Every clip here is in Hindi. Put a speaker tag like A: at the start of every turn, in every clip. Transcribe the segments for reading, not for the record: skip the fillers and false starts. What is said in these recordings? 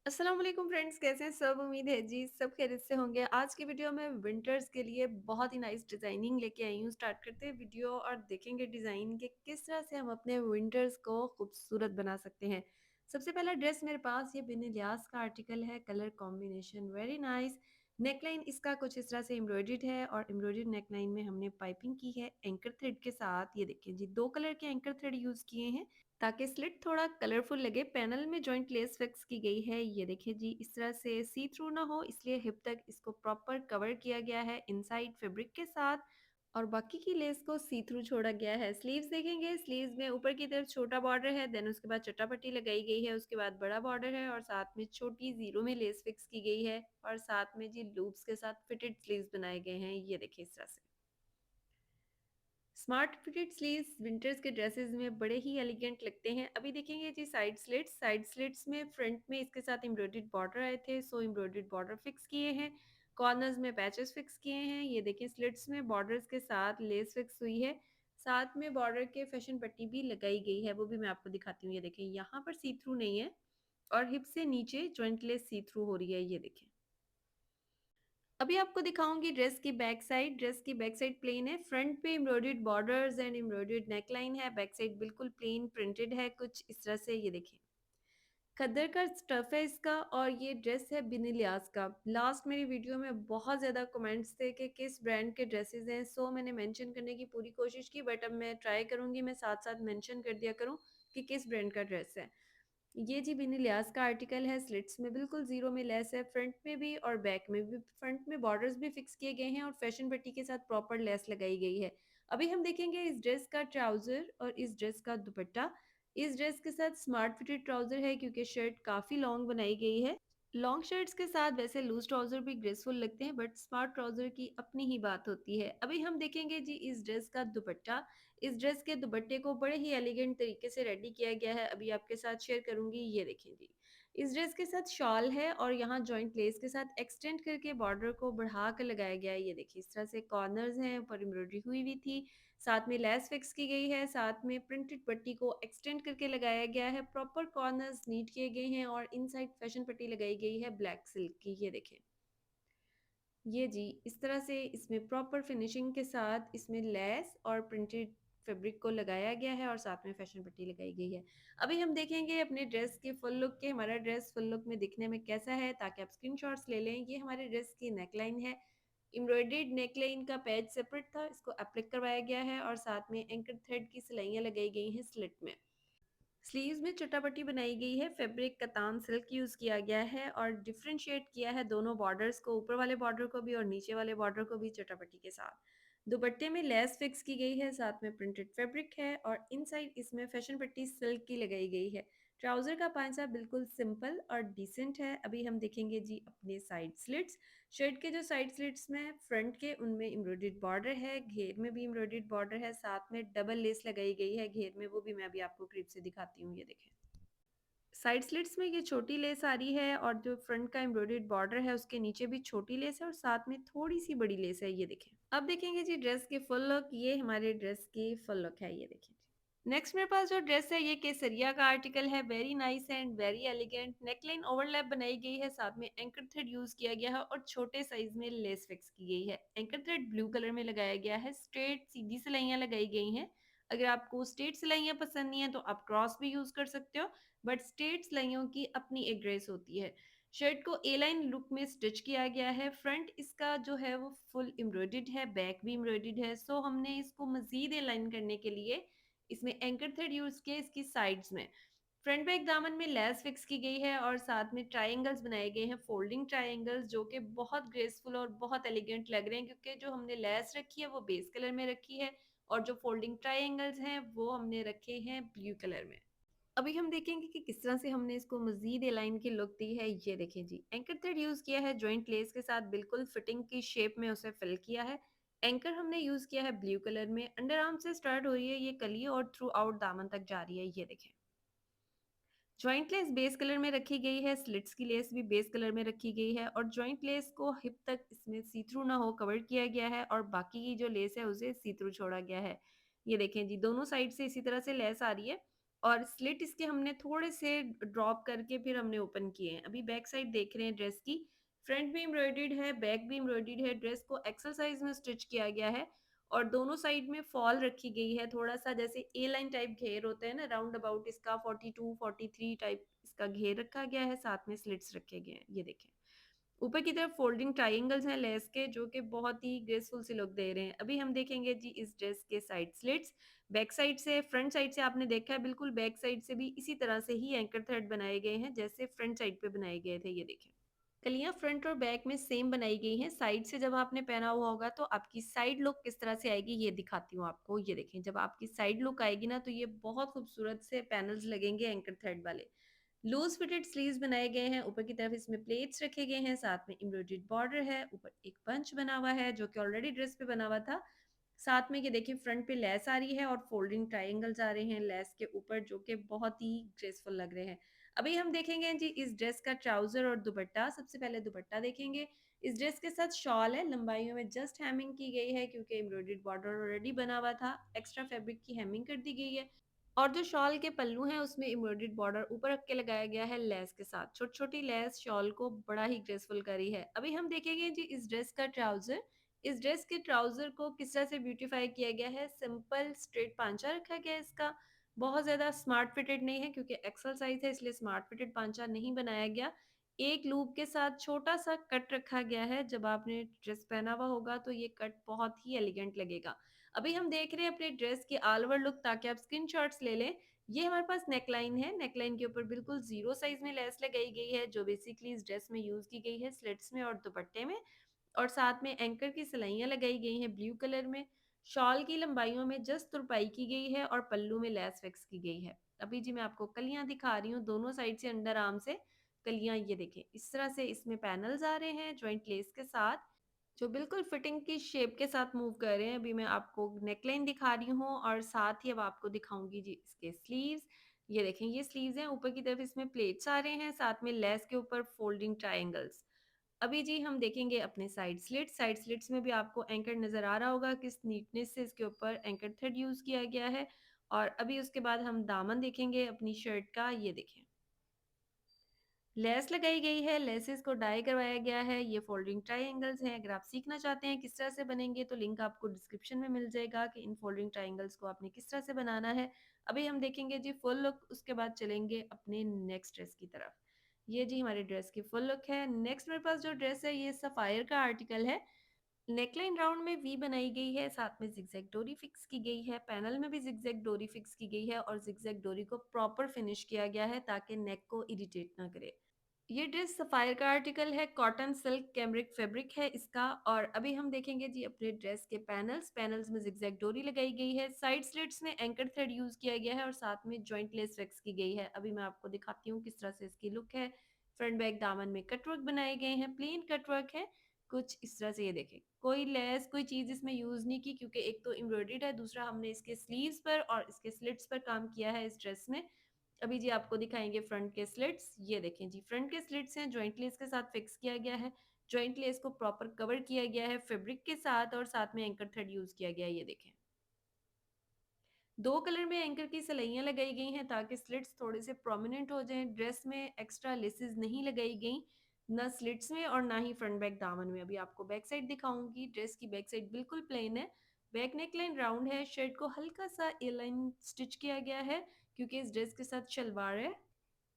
A: अस्सलाम वालेकुम फ्रेंड्स, कैसे हैं सब? उम्मीद है जी सब खैरियत से होंगे। आज की वीडियो में विंटर्स के लिए बहुत ही नाइस डिज़ाइनिंग लेके आई हूँ। स्टार्ट करते हैं वीडियो और देखेंगे डिज़ाइन के किस तरह से हम अपने विंटर्स को खूबसूरत बना सकते हैं। सबसे पहला ड्रेस मेरे पास ये बिन इलियास का आर्टिकल है। Colour combination very nice. Neckline इसका कुछ इस तरह से एम्ब्रॉयडर्ड है और एम्ब्रॉयडर्ड नेकलाइन में हमने पाइपिंग की है एंकर थ्रेड के साथ। ये देखिए जी, 2 कलर के एंकर थ्रेड यूज़ किए हैं ताकि स्लिट थोड़ा कलरफुल लगे। पैनल में जॉइंट लेस फिक्स की गई है। ये देखिए जी, इस तरह से सी थ्रू ना हो इसलिए हिप तक इसको प्रॉपर कवर किया गया है इनसाइड फैब्रिक के साथ और बाकी की लेस को सी थ्रू छोड़ा गया है। स्लीव्स देखेंगे, स्लीव्स में ऊपर की तरफ छोटा बॉर्डर है, देन उसके बाद चट्टापट्टी लगाई गई है, उसके बाद बड़ा बॉर्डर है और साथ में छोटी जीरो में लेस फिक्स की गई है और साथ में जी लूप्स के साथ फिटेड स्लीव्स बनाए गए हैं। ये देखिए इस तरह से स्मार्ट फिटेड स्लीव्स विंटर्स के ड्रेसेस में बड़े ही एलिगेंट लगते हैं। अभी देखेंगे जी साइड स्लिट्स में फ्रंट में इसके साथ एम्ब्रॉयडर्ड बॉर्डर आए थे, सो एम्ब्रॉयडर्ड बॉर्डर फिक्स किए हैं। कॉर्नर्स में पैचेस फिक्स किए हैं। ये देखिए स्लिट्स में बॉर्डर्स के साथ लेस फिक्स हुई है। साथ में बॉर्डर के फैशन पट्टी भी लगाई गई है, वो भी मैं आपको दिखाती हूँ। ये देखें, यहाँ पर सी थ्रू नहीं है और हिप से नीचे जॉइंट लेस सी थ्रू हो रही है। ये देखें, अभी आपको दिखाऊंगी ड्रेस की बैक साइड। ड्रेस की बैक साइड प्लेन है, फ्रंट पे embroidered borders and embroidered neckline है। बैक साइड बिल्कुल प्लेन प्रिंटेड है कुछ इस तरह से। ये देखें, खद्दर का स्टफ है इसका और ये ड्रेस है बिन इलियास का। लास्ट मेरी वीडियो में बहुत ज़्यादा कमेंट्स थे कि किस ब्रांड के ड्रेसेस हैं, सो मैंने मेंशन करने की पूरी कोशिश की, बट अब मैं ट्राई करूंगी मैं साथ साथ मेंशन कर दिया करूं कि किस ब्रांड का ड्रेस है। ये जी बिनी लियाज का आर्टिकल है। स्लिट्स में बिल्कुल जीरो में लेस है, फ्रंट में भी और बैक में भी। फ्रंट में बॉर्डर्स भी फिक्स किए गए हैं और फैशन पट्टी के साथ प्रॉपर लेस लगाई गई है। अभी हम देखेंगे इस ड्रेस का ट्राउजर और इस ड्रेस का दुपट्टा। इस ड्रेस के साथ स्मार्ट फिटेड ट्राउजर है क्योंकि शर्ट काफी लॉन्ग बनाई गई है। लॉन्ग शर्ट्स के साथ वैसे लूज ट्राउजर भी ग्रेसफुल लगते हैं, बट स्मार्ट ट्राउजर की अपनी ही बात होती है। अभी हम देखेंगे जी इस ड्रेस का दुपट्टा। इस ड्रेस के दुपट्टे को बड़े ही एलिगेंट तरीके से रेडी किया गया है, अभी आपके साथ शेयर करूंगी। ये देखें जी, इस ड्रेस के साथ शॉल है और यहाँ जॉइंट लेस के साथ एक्सटेंड करके बॉर्डर को बढ़ा कर लगाया गया है। ये देखिए इस तरह से कॉर्नर्स हैं, ऊपर एम्ब्रॉयडरी हुई हुई थी, साथ में लेस फिक्स की गई है, साथ में प्रिंटेड पट्टी को एक्सटेंड करके लगाया गया है। प्रॉपर कॉर्नर्स नीट किए गए हैं और इनसाइड फैशन पट्टी लगाई गई है ब्लैक सिल्क की। ये देखें, ये जी इस तरह से इसमें प्रॉपर फिनिशिंग के साथ इसमें लेस और प्रिंटेड फैब्रिक को लगाया गया है और साथ में फैशन पट्टी लगाई गई है। अभी हम देखेंगे अपने ड्रेस के फुल लुक के, हमारा ड्रेस फुल लुक में दिखने में कैसा है, ताकि आप स्क्रीनशॉट्स ले लें। ये हमारे ड्रेस की नेकलाइन है। एम्ब्रॉयडर्ड नेकलाइन का पैच सेपरेट था, इसको एप्लिक करवाया गया है और साथ में एंकर थ्रेड की सिलाइयाँ लगाई गई हैं स्लिट में। स्लीव्स में चटापट्टी बनाई गई है, फैब्रिक कतान सिल्क यूज़ किया गया है और डिफरेंशिएट किया है दोनों बॉर्डर्स को, ऊपर वाले बॉर्डर को भी और नीचे वाले बॉर्डर को भी चटापट्टी के साथ। दुपट्टे में लेस फिक्स की गई है, साथ में प्रिंटेड फैब्रिक है और इनसाइड इसमें फैशन पट्टी सिल्क की लगाई गई है। ट्राउज़र का पांचा बिल्कुल सिंपल और डिसेंट है। अभी हम देखेंगे जी अपने साइड स्लिट्स। शर्ट के जो साइड स्लिट्स में फ्रंट के उनमें एम्ब्रॉयडर्ड बॉर्डर है, घेर में भी एम्ब्रॉयडर्ड बॉर्डर है, साथ में डबल लेस लगाई गई है घेर में, वो भी मैं अभी आपको क्लिप से दिखाती हूँ। ये देखें, साइड स्लिट्स में ये छोटी लेस आ रही है और जो फ्रंट का एम्ब्रॉयडर्ड बॉर्डर है उसके नीचे भी छोटी लेस है और साथ में थोड़ी सी बड़ी लेस है। ये देखें, अब देखेंगे जी ड्रेस की फुल लुक। ये हमारे ड्रेस की फुल लुक है। ये देखें, नेक्स्ट मेरे पास जो ड्रेस है ये केसरिया का आर्टिकल है। Very nice and very elegant. Neckline overlap बनाई गई है, साथ में एंकर थ्रेड यूज किया गया है और छोटे साइज में लेस फिक्स की गई है। एंकर थ्रेड ब्लू कलर में लगाया गया है। स्ट्रेट सीधी सिलाइयाँ लगाई गई हैं। अगर आपको स्ट्रेट सिलाइयाँ पसंद नहीं है तो आप क्रॉस भी यूज कर सकते हो, बट स्ट्रेट सिलाइयों की अपनी एक ग्रेस होती है। शर्ट को ए लाइन लुक में स्टिच किया गया है। फ्रंट इसका जो है वो फुल एम्ब्रॉयडर्ड है, बैक भी एम्ब्रॉयडर्ड है, सो हमने इसको मजीद ए लाइन करने के लिए इसमें एंकर थ्रेड यूज किया इसकी साइड्स में। फ्रंट बैक दामन में लेस फिक्स की गई है और साथ में ट्रायंगल्स बनाए गए हैं, फोल्डिंग ट्रायंगल्स, जो कि बहुत ग्रेसफुल और बहुत एलिगेंट लग रहे हैं क्योंकि जो हमने लेस रखी है वो बेस कलर में रखी है और जो फोल्डिंग ट्रायंगल्स हैं वो हमने रखे हैं ब्लू कलर में। अभी हम देखेंगे कि किस तरह से हमने इसको मजीद लाइन की लुक दी है। ये देखें जी, एंकर थ्रेड यूज किया है जॉइंट लेस के साथ, बिल्कुल फिटिंग की शेप में उसे फिल किया है। एंकर हमने यूज किया है ब्लू कलर में। अंडर आर्म से स्टार्ट हो रही है ये कली और थ्रू आउट दामन तक जा रही है। ये देखें, जॉइंट लेस बेस कलर में रखी गई है, स्लिट्स की लेस भी बेस कलर में रखी गई है और जॉइंट लेस को हिप तक इसमें सी थ्रू ना हो कवर किया गया है और बाकी की जो लेस है उसे सी थ्रू छोड़ा गया है। ये देखें जी, दोनों साइड से इसी तरह से लेस आ रही है और स्लिट इसके हमने थोड़े से ड्रॉप करके फिर हमने ओपन किए हैं। अभी बैक साइड देख रहे हैं ड्रेस की, फ्रंट भी एम्ब्रॉयडर्ड है, बैक भी एम्ब्रॉयडर्ड है। ड्रेस को एक्सल साइज में स्टिच किया गया है और दोनों साइड में फॉल रखी गई है, थोड़ा सा जैसे ए लाइन टाइप घेर होता है ना, राउंड अबाउट इसका 42 43 टाइप इसका घेर रखा गया है, साथ में स्लिट्स रखे गए हैं, ये देखें। ऊपर की तरफ फोल्डिंग ट्रायंगल्स हैं लेस के, जो कि बहुत ही ग्रेसफुल सी लुक दे रहे हैं। अभी हम देखेंगे जी इस ड्रेस के साइड स्लिट्स। बैक साइड से, फ्रंट साइड से आपने देखा है बिल्कुल, बैक साइड से भी इसी तरह से ही एंकर थ्रेड बनाए गए हैं जैसे फ्रंट साइड पे बनाए गए थे, ये देखें। कलियां फ्रंट और बैक में सेम बनाई गई हैं। साइड से जब आपने पहना हुआ होगा तो आपकी साइड लुक किस तरह से आएगी ये दिखाती हूँ आपको, ये देखें। जब आपकी साइड लुक आएगी ना तो ये बहुत खूबसूरत से पैनल्स लगेंगे एंकर थ्रेड वाले। लूज फिटेड स्लीव्स बनाए गए हैं, ऊपर की तरफ इसमें प्लेट्स रखे गए हैं, साथ में एम्ब्रॉयडर्ड बॉर्डर है, ऊपर एक पंच बना हुआ है जो कि ऑलरेडी ड्रेस पे बना हुआ था। साथ में ये देखिए फ्रंट पे लेस आ रही है और फोल्डिंग ट्रायंगल्स आ रहे हैं लेस के ऊपर, जो कि बहुत ही ग्रेसफुल लग रहे हैं। अभी हम देखेंगे जी इस ड्रेस का ट्राउजर और दुपट्टा। सबसे पहले दुपट्टा देखेंगे। इस ड्रेस के साथ शॉल है, लंबाइयों में जस्ट हेमिंग की गई है क्योंकि एम्ब्रॉयडर्ड बॉर्डर ऑलरेडी बना हुआ था, एक्स्ट्रा फैब्रिक की हेमिंग कर दी गई है। और जो शॉल के पल्लू हैं उसमें एम्ब्रॉयडर्ड बॉर्डर ऊपर रख के लगाया गया है लेस के साथ। छोटी छोटी लेस शॉल को बड़ा ही ग्रेसफुल करी है। अभी हम देखेंगे जी इस ड्रेस का ट्राउजर। इस ड्रेस के ट्राउजर को किस तरह से ब्यूटीफाई किया गया है। सिंपल स्ट्रेट पांचा रखा गया है इसका, बहुत ज्यादा स्मार्ट फिटेड नहीं है क्योंकि एक्सल साइज है इसलिए स्मार्ट फिटेड पांचा नहीं बनाया गया। एक लूप के साथ छोटा सा कट रखा गया है, जब आपने ड्रेस पहना हुआ होगा तो ये कट बहुत ही एलिगेंट लगेगा। अभी हम देख रहे हैं अपने ड्रेस की ऑल ओवर लुक, ताकि आप स्क्रीनशॉट्स ले लें। ये हमारे पास नेकलाइन है, नेकलाइन के ऊपर बिल्कुल जीरो साइज में लेस लगाई गई है जो बेसिकली इस ड्रेस में यूज की गई है स्लिट्स में और दुपट्टे में। और साथ में एंकर की सिलाइयाँ लगाई गई हैं ब्लू कलर में। शॉल की लंबाइयों में जस्ट तुरपाई की गई है और पल्लू में लेस फिक्स की गई है। अभी जी मैं आपको कलियां दिखा रही हूँ दोनों साइड से, अंडर आर्म से कलियां, ये देखें इस तरह से इसमें पैनल्स आ रहे हैं जॉइंट लेस के साथ, जो बिल्कुल फिटिंग की शेप के साथ मूव कर रहे हैं। अभी मैं आपको नेकलाइन दिखा रही हूँ और साथ ही अब आपको दिखाऊंगी जी इसके स्लीव्स। ये देखें ये स्लीव्स हैं, ऊपर की तरफ इसमें प्लेट्स आ रहे हैं, साथ में लेस के ऊपर फोल्डिंग ट्रायंगल्स। अभी जी हम देखेंगे अपने साइड स्लिट्स। साइड स्लिट्स में भी आपको एंकर नजर आ रहा होगा किस नीटनेस से इसके ऊपर एंकर थ्रेड यूज किया गया है। और अभी उसके बाद हम दामन देखेंगे अपनी शर्ट का, ये देखें लेस लगाई गई है, लेसेस को डाई करवाया गया है। ये फोल्डिंग ट्रायंगल्स हैं, अगर आप सीखना चाहते हैं किस तरह से बनेंगे तो लिंक आपको डिस्क्रिप्शन में मिल जाएगा कि इन फोल्डिंग ट्रायंगल्स को आपने किस तरह से बनाना है। अभी हम देखेंगे जी फुल लुक, उसके बाद चलेंगे अपने नेक्स्ट ड्रेस की तरफ। ये जी हमारे ड्रेस की फुल लुक है। नेक्स्ट मेरे पास जो ड्रेस है ये सफायर का आर्टिकल है। नेकलाइन राउंड में वी बनाई गई है, साथ में जिगजैग डोरी फिक्स की गई है, पैनल में भी जिगजैग डोरी फिक्स की गई है और जिगजैग डोरी को प्रॉपर फिनिश किया गया है ताकि नेक को इरिटेट ना करे। ये ड्रेस सफायर का आर्टिकल है, कॉटन सिल्क कैमरिक फैब्रिक है इसका। और अभी हम देखेंगे जी अपने ड्रेस के पैनल्स। पैनल्स में जिगजैग डोरी लगाई गई है, साइड स्लिट्स में एंकर थ्रेड यूज किया गया है और साथ में जॉइंट लेस फिक्स की गई है। अभी मैं आपको दिखाती हूँ किस तरह से इसकी लुक है। फ्रंट बैक दामन में कटवर्क बनाए गए हैं, प्लेन कटवर्क है कुछ इस तरह से, ये देखें कोई लेस कोई चीज इसमें यूज नहीं की क्योंकि एक तो एम्ब्रॉयडर्ड है, दूसरा हमने इसके स्लीव्स पर और इसके स्लिट्स पर काम किया है इस ड्रेस में। अभी जी आपको दिखाएंगे फ्रंट के स्लिट्स। ये देखें जी फ्रंट के स्लिट्स हैं, जॉइंट लेस के साथ फिक्स किया गया है। जॉइंट लेस को प्रॉपर कवर किया गया है फैब्रिक के साथ और साथ में एंकर थ्रेड यूज किया गया है, ये देखें। दो कलर में एंकर की सिलाइयाँ लगाई गई हैं ताकि स्लिट्स थोड़े से प्रोमिनेंट हो जाएं। ड्रेस में एक्स्ट्रा लेसेस नहीं लगाई गई, ना स्लिट्स में और ना ही फ्रंट बैक दामन में। अभी आपको बैक साइड दिखाऊंगी। ड्रेस की बैक साइड बिल्कुल प्लेन है, बैक नेक लाइन राउंड है, शर्ट को हल्का सा ए लाइन स्टिच किया गया है क्योंकि इस ड्रेस के साथ शलवार है।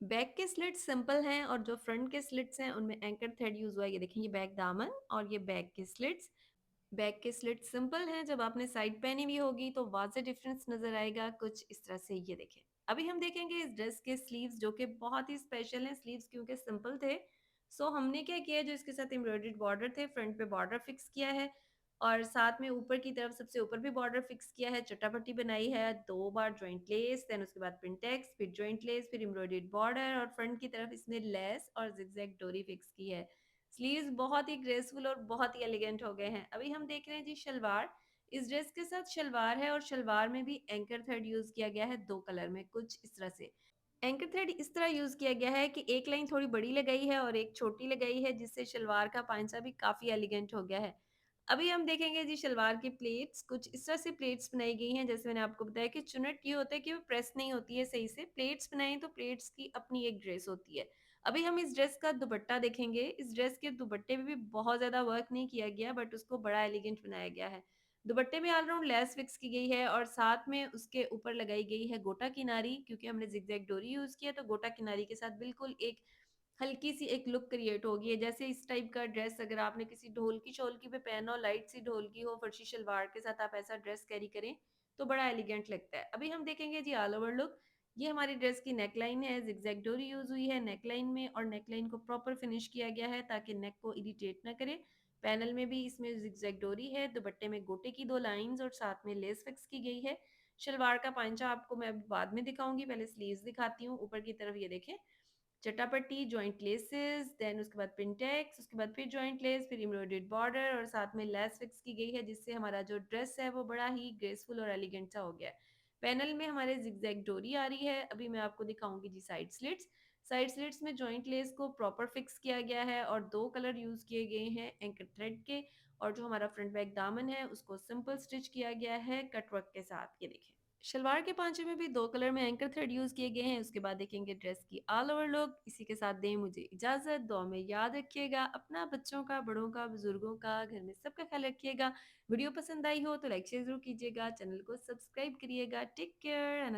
A: बैक के स्लिट्स सिंपल हैं और जो फ्रंट के स्लिट्स हैं उनमें एंकर थ्रेड यूज हुआ है, ये देखिए ये बैक दामन और ये बैक के स्लिट्स। बैक के स्लिट सिंपल हैं, जब आपने साइड पहनी हुई होगी तो वाज़ेह डिफरेंस नजर आएगा कुछ इस तरह से, ये देखें। अभी हम देखेंगे इस ड्रेस के स्लीव्स जो कि बहुत ही स्पेशल हैं। स्लीव्स क्योंकि सिंपल थे, सो हमने क्या किया, जो इसके साथ एम्ब्रॉयडर्ड बॉर्डर थे फ्रंट पे बॉर्डर फिक्स किया है और साथ में ऊपर की तरफ सबसे ऊपर भी बॉर्डर फिक्स किया है, चटापट्टी बनाई है, दो बार जॉइंट लेस, देन उसके बाद पिंटेक्स, फिर जॉइंट लेस, फिर एम्ब्रॉयडर्ड बॉर्डर और फ्रंट की तरफ इसमें लेस और जिगजैग डोरी फिक्स की है। स्लीव्स बहुत ही ग्रेसफुल और बहुत ही एलिगेंट हो गए हैं। अभी हम देख रहे हैं जी शलवार। इस ड्रेस के साथ शलवार है और शलवार में भी एंकर थ्रेड यूज किया गया है दो कलर में कुछ इस तरह से। एंकर थ्रेड इस तरह यूज किया गया है कि एक लाइन थोड़ी बड़ी लगाई है और एक छोटी लगाई है, जिससे शलवार का पांचा भी काफी एलिगेंट हो गया है। अभी हम देखेंगे जी शलवार की प्लेट्स, कुछ इस तरह से प्लेट्स बनाई गई हैं, जैसे मैंने आपको बताया कि चुनट ये होता है कि वो प्रेस नहीं होती है सही से, प्लेट्स बनाई तो प्लेट्स की अपनी एक ड्रेस होती है। अभी हम इस ड्रेस का दुपट्टा देखेंगे, इस ड्रेस के दुपट्टे में भी बहुत ज़्यादा वर्क नहीं किया गया बट उसको बड़ा एलिगेंट बनाया गया है। दुपट्टे में ऑल राउंड लेस फिक्स की गई है और साथ में उसके ऊपर लगाई गई है गोटा किनारी, क्योंकि हमने ज़िगज़ैग डोरी यूज़ किया तो गोटा किनारी के साथ बिल्कुल एक हल्की सी एक लुक क्रिएट होगी है। जैसे इस टाइप का ड्रेस अगर आपने किसी ढोलकी शोलकी पे पहना हो, लाइट सी ढोलकी हो, फर्शी शलवार के साथ आप ऐसा ड्रेस कैरी करें तो बड़ा एलिगेंट लगता है। अभी हम देखेंगे जी ऑल ओवर लुक। ये हमारी ड्रेस की नेकलाइन है, जिगजैग डोरी यूज हुई है नेकलाइन में और नेकलाइन को प्रॉपर फिनिश किया गया है ताकि नेक को इरिटेट ना करे। पैनल में भी इसमें जिगजैग डोरी है, दुपट्टे में गोटे की 2 लाइंस और साथ में लेस फिक्स की गई है। शलवार का पांचा आपको मैं अभी बाद में दिखाऊंगी, पहले स्लीव्स दिखाती हूँ। ऊपर की तरफ ये देखें, चटापट्टी, जॉइंट लेसेस, देन उसके बाद पिनटेक्स, उसके बाद फिर जॉइंट लेस, फिर एम्ब्रॉयडर्ड बॉर्डर और साथ में लेस फिक्स की गई है, जिससे हमारा जो ड्रेस है वो बड़ा ही ग्रेसफुल और एलिगेंट सा हो गया है। पैनल में हमारे जिगजैग डोरी आ रही है। अभी मैं आपको दिखाऊंगी जी साइड स्लिट्स। साइड स्लिट्स में जॉइंट लेस को प्रॉपर फिक्स किया गया है और 2 कलर यूज किए गए हैं एंकर थ्रेड के, और जो हमारा फ्रंट बैक दामन है उसको सिंपल स्टिच किया गया है कटवर्क के साथ। ये देखें, शलवार के पांचे में भी 2 कलर में एंकर थ्रेड यूज किए गए हैं। उसके बाद देखेंगे ड्रेस की ऑल ओवर लुक। इसी के साथ दें मुझे इजाजत, दुआ में याद रखिएगा अपना, बच्चों का, बड़ों का, बुजुर्गों का, घर में सबका ख्याल रखिएगा। वीडियो पसंद आई हो तो लाइक शेयर जरूर कीजिएगा, चैनल को सब्सक्राइब करिएगा। Take care and